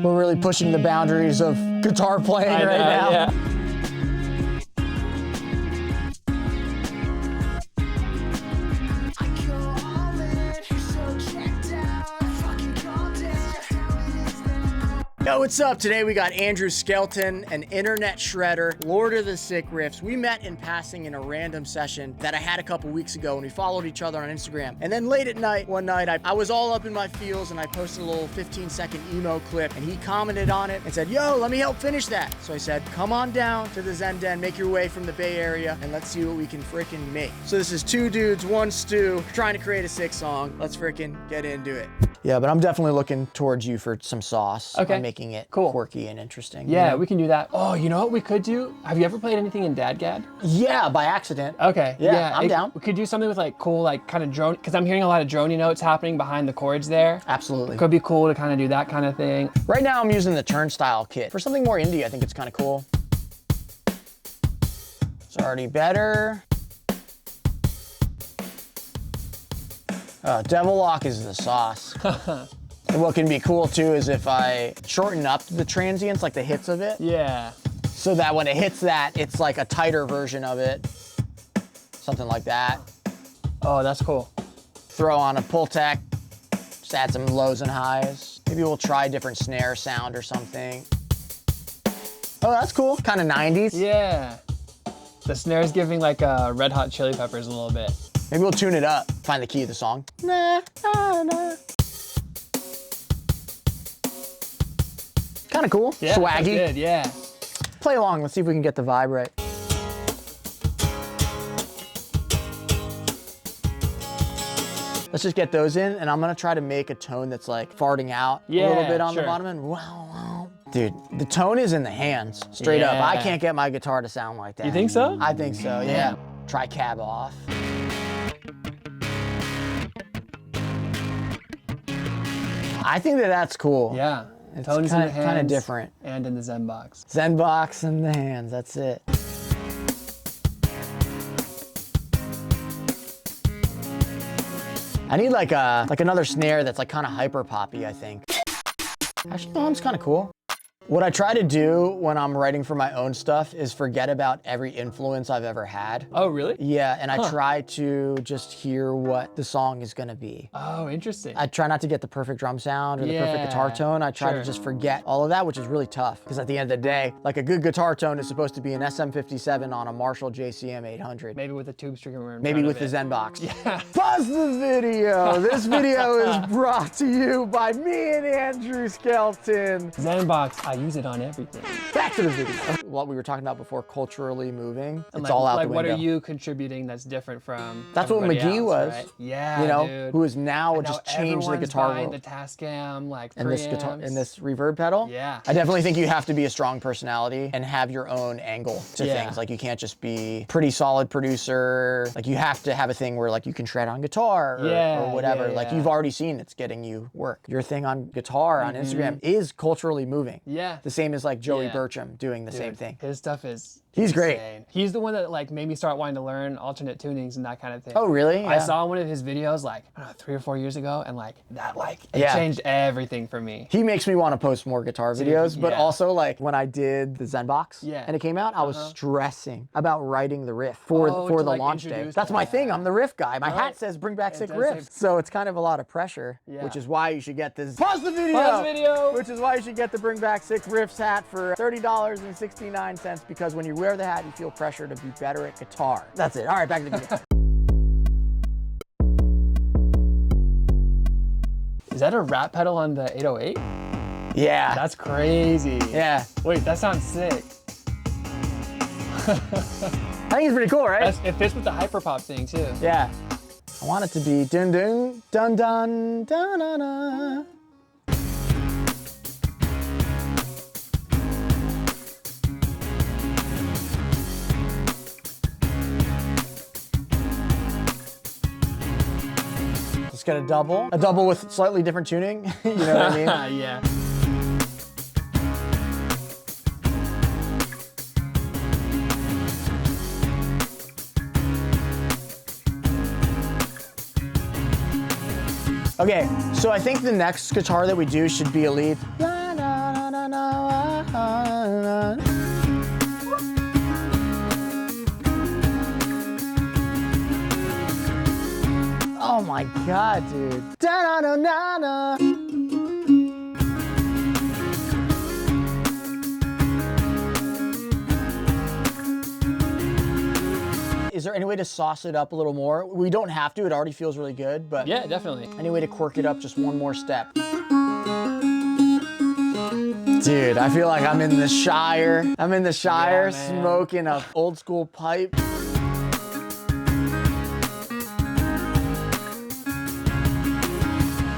We're really pushing the boundaries of guitar playing right now. Yeah. Yo, what's up? Today we got Andrew Skelton, an internet shredder, Lord of the Sick Riffs. We met in passing in a random session that I had a couple weeks ago, and we followed each other on Instagram. And then late at night, one night, I was all up in my feels and I posted a little 15-second emo clip, and he commented on it and said, yo, let me help finish that. So I said, come on down to the Zen Den, make your way from the Bay Area, and let's see what we can frickin' make. So this is two dudes, one stew, trying to create a sick song. Let's frickin' get into it. Yeah, but I'm definitely looking towards you for some sauce. Okay. On making it cool, quirky and interesting. Yeah, you know? we can do that. Oh, you know what we could do? Have you ever played anything in DADGAD? Yeah, by accident. Okay. Yeah, I'm down. We could do something with like cool, like kind of drone, because I'm hearing a lot of droney notes happening behind the chords there. Absolutely. Could be cool to kind of do that kind of thing. Right now I'm using the Turnstile kit. For something more indie, I think it's kind of cool. It's already better. Devil Lock is the sauce. And what can be cool too is if I shorten up the transients, like the hits of it. Yeah. So that when it hits that, it's like a tighter version of it. Something like that. Oh, that's cool. Throw on a pull tech, just add some lows and highs. Maybe we'll try a different snare sound or something. Oh, that's cool, kind of 90s. Yeah. The snare's giving like Red Hot Chili Peppers a little bit. Maybe we'll tune it up, find the key of the song. Nah, nah, nah. Kind of cool, Yeah, swaggy. Good, yeah. Play along, let's see if we can get the vibe right. Let's just get those in, and I'm gonna try to make a tone that's like farting out a little bit on the bottom end. Wow, wow. Dude, the tone is in the hands, straight up. I can't get my guitar to sound like that. You think so? I think so, yeah. Try cab off. I think that that's cool. Yeah. It's Tones in the hands. Kind of different. And in the Zen Box. Zen Box in the hands, that's it. I need like another snare that's like kind of hyper poppy, I think. Actually, no, it's kind of cool. What I try to do when I'm writing for my own stuff is forget about every influence I've ever had. Oh, really? Yeah, and I try to just hear what the song is gonna be. Oh, interesting. I try not to get the perfect drum sound or the perfect guitar tone. I try to just forget all of that, which is really tough. Because at the end of the day, like a good guitar tone is supposed to be an SM57 on a Marshall JCM 800. Maybe with a tube stringer. Maybe with the Zen Box. Yeah. Pause the video. This video is brought to you by me and Andrew Skelton. Zen Box, I use it on everything. Back to the video. What we were talking about before, culturally moving, it's like, all out like the window. What are you contributing that's different from That's what everybody McGee else, was. Right? Yeah, you know, dude. who is now And just now changed the everyone's guitar buying world. the Tascam, like And this guitar and this reverb pedal. Yeah. I definitely think you have to be a strong personality and have your own angle to things. Like you can't just be pretty solid producer. Like you have to have a thing where like you can shred on guitar or whatever. Like you've already seen it's getting you work. Your thing on guitar on Instagram is culturally moving. Yeah. The same as like Joey Bertram doing the same thing. His stuff is He's insane. great. He's the one that like made me start wanting to learn alternate tunings and that kind of thing. Oh, really? I saw one of his videos like, I don't know, 3 or 4 years ago, and like that it changed everything for me. He makes me want to post more guitar videos, but also like when I did the Zen Box and it came out, I was stressing about writing the riff for the like launch day. That's my thing. I'm the riff guy. My hat says "Bring Back Sick Riffs," so it's kind of a lot of pressure, which is why you should get this. Pause the video. Pause the video. Which is why you should get the "Bring Back Sick Riffs" hat for $30.69 because when you wear the hat, you feel pressure to be better at guitar. That's it. All right, back to the video. Is that a rat pedal on the 808? Yeah. That's crazy. Yeah. Wait, that sounds sick. I think it's pretty cool, right? It fits with the Hyperpop thing too. Yeah. I want it to be dun dun dun dun dun dun dun. Let's get a double with slightly different tuning. You know what I mean? Yeah. Okay, so I think the next guitar that we do should be a lead. La, la, my God, dude. Da-na-na-na-na. Is there any way to sauce it up a little more? We don't have to, it already feels really good, but Yeah, definitely. any way to quirk it up just one more step? Dude, I feel like I'm in the Shire. I'm in the Shire smoking a old school pipe.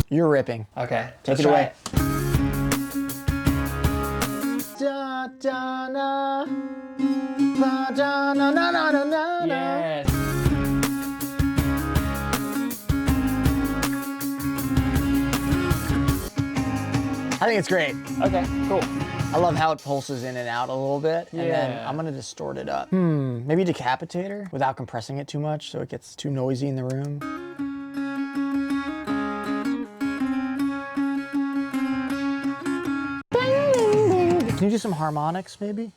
You're ripping. Okay, Take it away. Da, da, na. Da, da, na, na, na, na, na. Yes. I think it's great. Okay, cool. I love how it pulses in and out a little bit, and then I'm gonna distort it up. Maybe decapitator without compressing it too much so it gets too noisy in the room. Can you do some harmonics, maybe?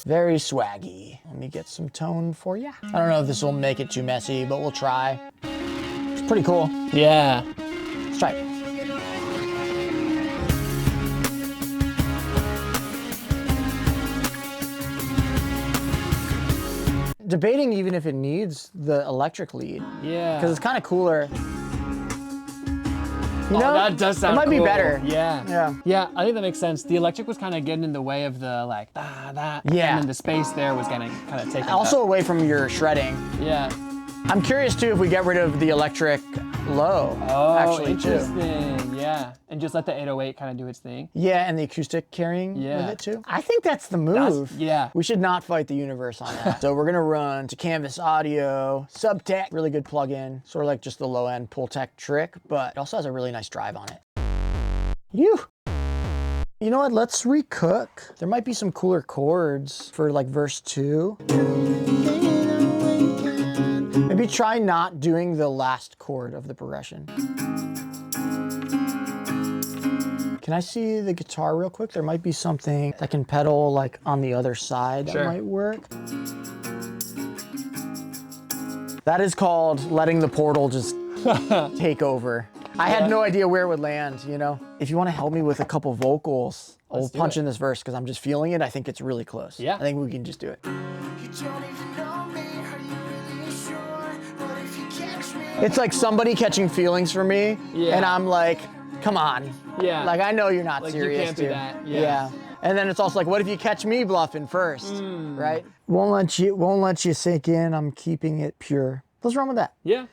Very swaggy. Let me get some tone for you. I don't know if this will make it too messy, but we'll try. It's pretty cool. Yeah. Let's try it. Debating even if it needs the electric lead. Yeah. Because it's kind of cooler. You know, that does sound It might be cool. better. Yeah. Yeah. Yeah, I think that makes sense. The electric was kind of getting in the way of the like, that. Yeah. And then the space there was getting kind of taken Also up. away from your shredding. Yeah. I'm curious too if we get rid of the electric low, Oh, actually interesting. Yeah. And just let the 808 kind of do its thing. Yeah, and the acoustic carrying with Yeah. it too. I think that's the move. Yeah. We should not fight the universe on that. So we're gonna run to Canvas Audio, Subtech, really good plugin, sort of like just the low end Pultec trick, but it also has a really nice drive on it. You know what, let's recook. There might be some cooler chords for like verse 2. Maybe try not doing the last chord of the progression. Can I see the guitar real quick? There might be something that can pedal like on the other side that might work. That is called letting the portal just take over. I had no idea where it would land, you know? If you want to help me with a couple vocals, I'll punch in this verse because I'm just feeling it. I think it's really close. Yeah. I think we can just do it. It's like somebody catching feelings for me, and I'm like, come on. Yeah. Like, I know you're not Like, serious, you can't dude. do that. Yeah. And then it's also like, what if you catch me bluffing first, right? Won't let you sink in. I'm keeping it pure. What's wrong with that? Yeah.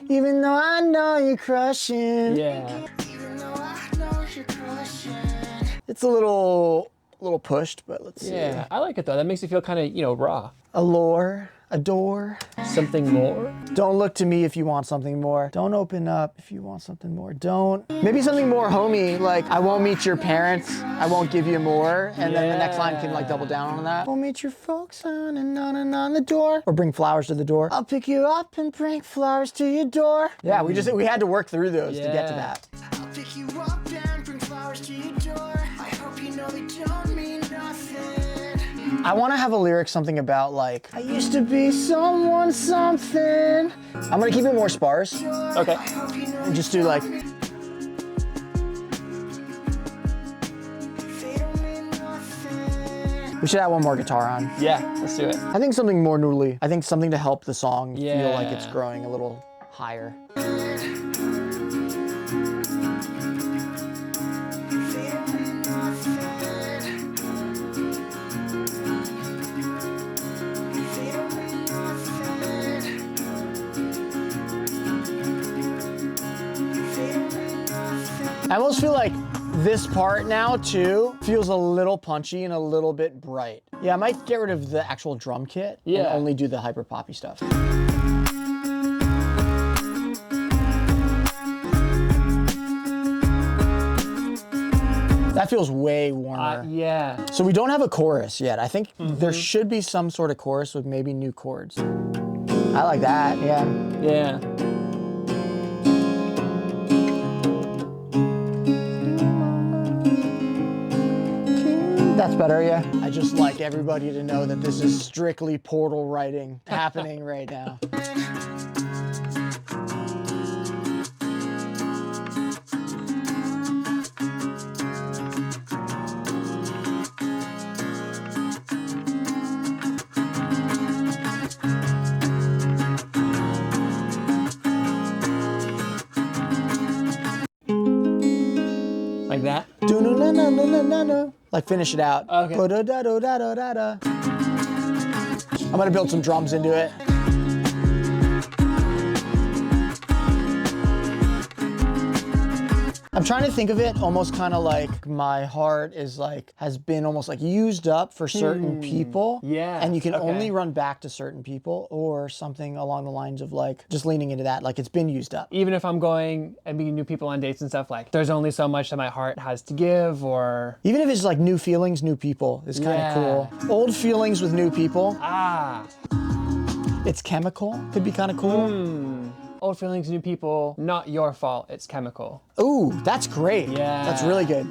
Even though I know you're crushing. Yeah. It's a little pushed, but let's see. Yeah. I like it though. That makes it feel kind of, raw. Allure, adore. Something more. Don't look to me if you want something more. Don't open up if you want something more. Don't. Maybe something more homey, like I won't meet your parents, I won't give you more, and then the next line can like double down on that. Won't meet your folks on and on the door. Or bring flowers to the door. I'll pick you up and bring flowers to your door. Yeah, we had to work through those to get to that. I'll pick you up and bring flowers to your door. I hope you know they don't mean nothing. I want to have a lyric something about like, I used to be someone something. I'm gonna keep it more sparse. Okay. And just do like. We should add one more guitar on. Yeah, let's do it. I think something more noodly. I think something to help the song feel like it's growing a little higher. I almost feel like this part now too feels a little punchy and a little bit bright. Yeah, I might get rid of the actual drum kit and only do the Hyperpop-y stuff. That feels way warmer. Yeah. So we don't have a chorus yet. I think there should be some sort of chorus with maybe new chords. I like that, yeah. Yeah. better, yeah? I just like everybody to know that this is strictly portal writing happening right now. Like that? Like finish it out. Okay. I'm gonna build some drums into it. I'm trying to think of it almost kind of like my heart is like, has been almost like used up for certain people. Yeah. And you can okay. only run back to certain people, or something along the lines of like, just leaning into that, like it's been used up. Even if I'm going and meeting new people on dates and stuff, like there's only so much that my heart has to give, or... Even if it's like new feelings, new people, it's kind of cool. Old feelings with new people. Ah. It's chemical, could be kind of cool. Old feelings, new people, not your fault, it's chemical. Ooh, that's great. Yeah. That's really good.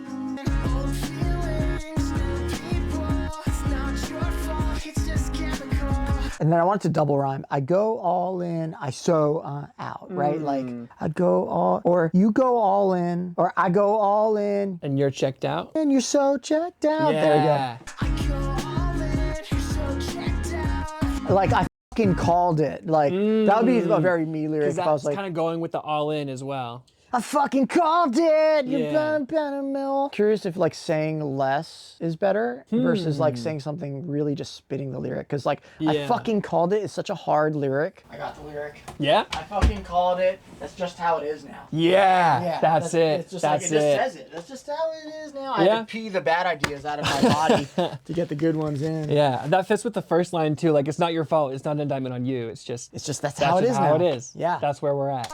And then I want it to double rhyme. I go all in, I sew out, right? Like, I'd go all, or you go all in, or I go all in. And you're checked out? And you're so checked out. Yeah. There we go. I go all in, you're so checked out. Like, I fucking called it. Like, that would be a very me lyric if I was That's like, kind of going with the all in as well. I fucking called it. Yeah. Curious if like saying less is better versus like saying something really just spitting the lyric. Cause like I fucking called it is such a hard lyric. I got the lyric. Yeah? I fucking called it. That's just how it is now. Yeah. That's it. It's just that's like, it just says it. That's just how it is now. I had to pee the bad ideas out of my body to get the good ones in. Yeah, that fits with the first line too. Like, it's not your fault. It's not an indictment on you. It's just that's how it is now. How it is. Yeah. That's where we're at.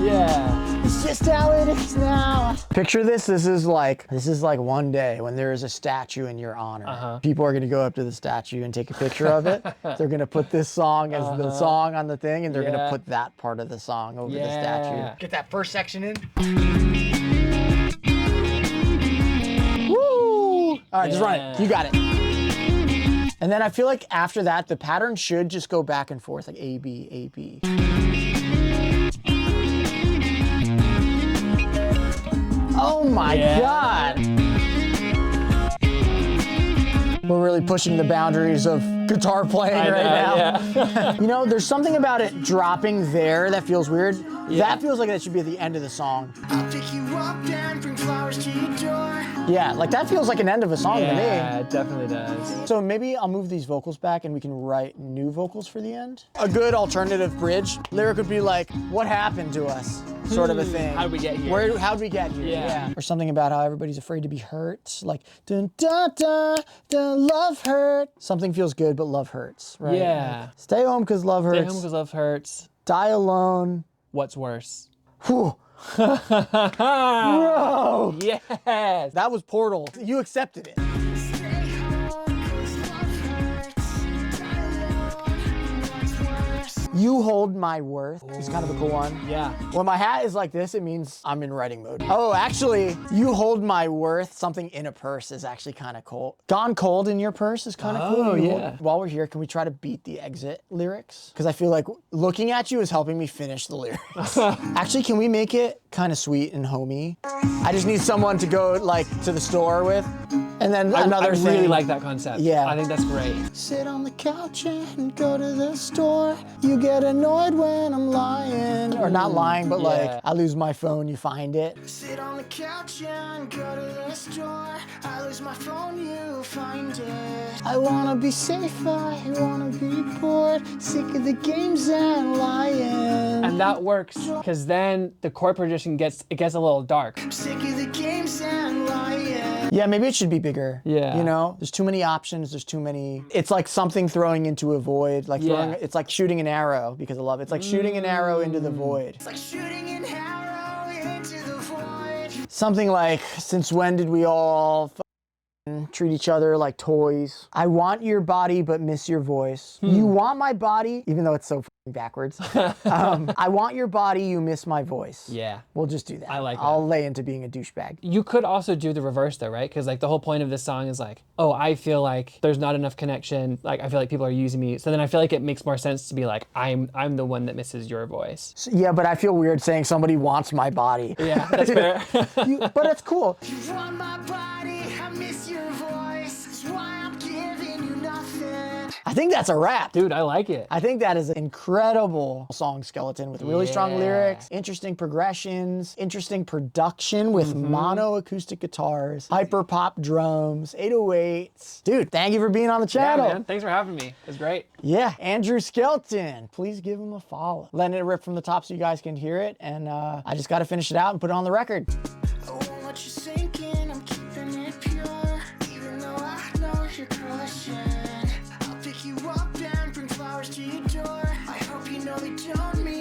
Yeah. It's just how it is now. Picture this. This is like one day when there is a statue in your honor. People are gonna go up to the statue and take a picture of it. They're gonna put this song as the song on the thing, and they're gonna put that part of the song over the statue. Get that first section in. Woo! All right, just run it. You got it. And then I feel like after that, the pattern should just go back and forth, like A, B, A, B. Oh my God. We're really pushing the boundaries of guitar playing right now. Yeah. You know, there's something about it dropping there that feels weird. Yeah. That feels like that should be at the end of the song. I'll pick you up and bring flowers to your door. Yeah, like that feels like an end of a song to me. Yeah, it definitely does. So maybe I'll move these vocals back and we can write new vocals for the end. A good alternative bridge lyric would be like, what happened to us? Sort of a thing. How did we get here? How'd we get here? Yeah. Or something about how everybody's afraid to be hurt. Like, dun dun dun dun, love hurt. Something feels good, but love hurts, right? Yeah. Like, stay home because love hurts. Stay home because love hurts. Die alone. What's worse? Whew. Bro! Yes! That was Portal. You accepted it. You hold my worth is kind of a cool one. Yeah. When my hat is like this, it means I'm in writing mode. Oh, actually, you hold my worth, something in a purse is actually kind of cool. Gone cold in your purse is kind of cool. Oh, yeah. While we're here, can we try to beat the exit lyrics? Because I feel like looking at you is helping me finish the lyrics. Actually, can we make it kind of sweet and homey? I just need someone to go like to the store with. And then another thing. I really like that concept. Yeah. I think that's great. Sit on the couch and go to the store. You get annoyed when I'm lying. Or not lying, but like, I lose my phone, you find it. Sit on the couch and go to the store. I lose my phone, you find it. I wanna be safe, I wanna be bored. Sick of the games and lying. And that works, because then the chord progression gets a little dark. Sick of the games and lying. Yeah, maybe it should be bigger. Yeah. You know, there's too many options. There's too many. It's like something throwing into a void. Like it's like shooting an arrow because of love. It's like shooting an arrow into the void. It's like shooting an arrow into the void. Something like, since when did we all treat each other like toys. I want your body but miss your voice. You want my body, even though it's so backwards. I want your body, you miss my voice. Yeah. We'll just do that. I like that. I'll lay into being a douchebag. You could also do the reverse though, right? Because like the whole point of this song is like, oh, I feel like there's not enough connection. Like I feel like people are using me. So then I feel like it makes more sense to be like, I'm the one that misses your voice. So, yeah, but I feel weird saying somebody wants my body. Yeah, that's fair. But it's cool. You want my body, I miss your voice. That's why I'm giving you nothing. I think that's a wrap. Dude, I like it. I think that is an incredible song, Skeleton, with really strong lyrics, interesting progressions, interesting production with mono acoustic guitars, hyperpop drums, 808s. Dude, thank you for being on the channel. Yeah, man. Thanks for having me. It's great. Yeah, Andrew Skelton. Please give him a follow. Letting it rip from the top so you guys can hear it. And I just got to finish it out and put it on the record. I won't let you sink in, I'm keeping it pure. Even though I know you're crushing, I'll pick you up and bring flowers to your door. I hope you know they don't mean